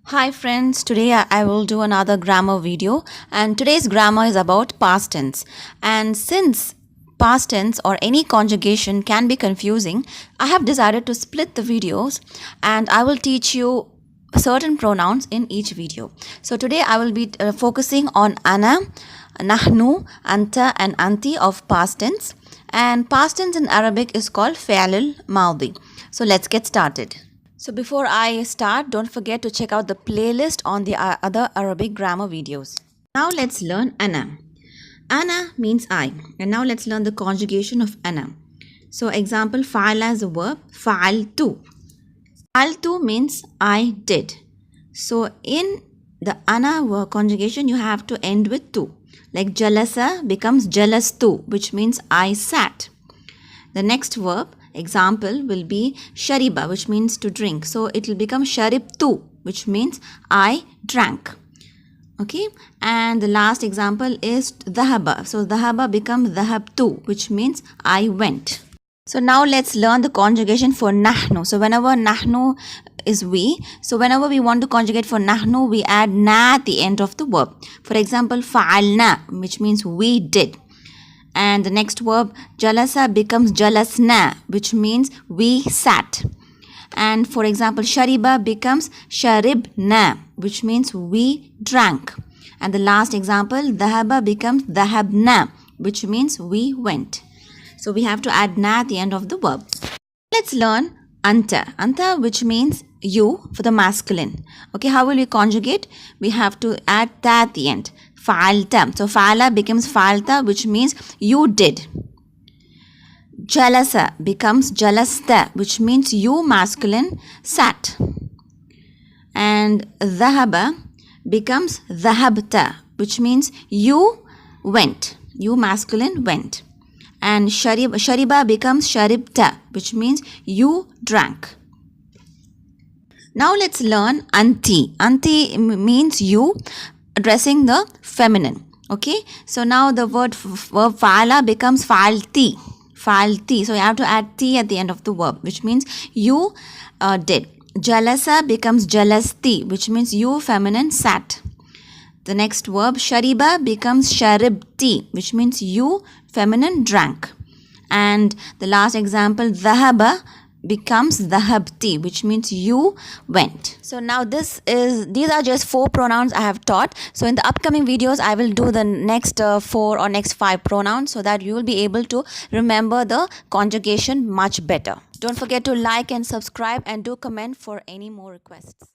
Hi friends, today I will do another grammar video, and today's grammar is about past tense. And since past tense or any conjugation can be confusing, I have decided to split the videos and I will teach you certain pronouns in each video. So today I will be focusing on ana, nahnu, anta and anti of past tense, and past tense in Arabic is called fi'l al-madi. So let's get started. So before I start, don't forget to check out the playlist on the other Arabic grammar videos. Now let's learn ana. Ana means I. And now let's learn the conjugation of ana. So example, fa'ala is a verb, fa'altu. Fa'altu means I did. So in the ana verb conjugation, you have to end with tu. Like jalasa becomes jalastu, which means I sat. The next verb example will be shariba, which means to drink. So it will become sharibtu, which means I drank. Okay, and the last example is dhahaba. So dhahaba becomes dhahabtu, which means I went. So now let's learn the conjugation for nahnu. So whenever nahnu is we, so whenever we want to conjugate for nahnu, we add na at the end of the verb. For example, fa'alna, which means we did. And the next verb jalasa becomes jalasna, which means we sat. And for example, shariba becomes sharibna, which means we drank. And the last example, dhahaba becomes dhahabna, which means we went. So we have to add na at the end of the verb. Let's learn anta. Anta, which means you for the masculine. Okay, how will we conjugate? We have to add ta at the end. Fa'alta. So fa'ala becomes fa'alta, which means you did. Jalasa becomes jalasta, which means you masculine sat. And dhahaba becomes dhahabta, which means you went. You masculine went. And shariba becomes sharibta, which means you drank. Now let's learn anti. Anti means you, addressing the feminine. Okay, so now the verb fa'ala becomes fa'alti. Fa'alti. So you have to add ti at the end of the verb, which means you did. Jalasa becomes jalasti, which means you feminine sat. The next verb shariba becomes sharibti, which means you feminine drank. And the last example dhahaba becomes dhahabti, which means you went. So now these are just 4 pronouns I have taught. So in the upcoming videos I will do the next 4 or next 5 pronouns, so that you will be able to remember the conjugation much better. Don't forget to like and subscribe, and do comment for any more requests.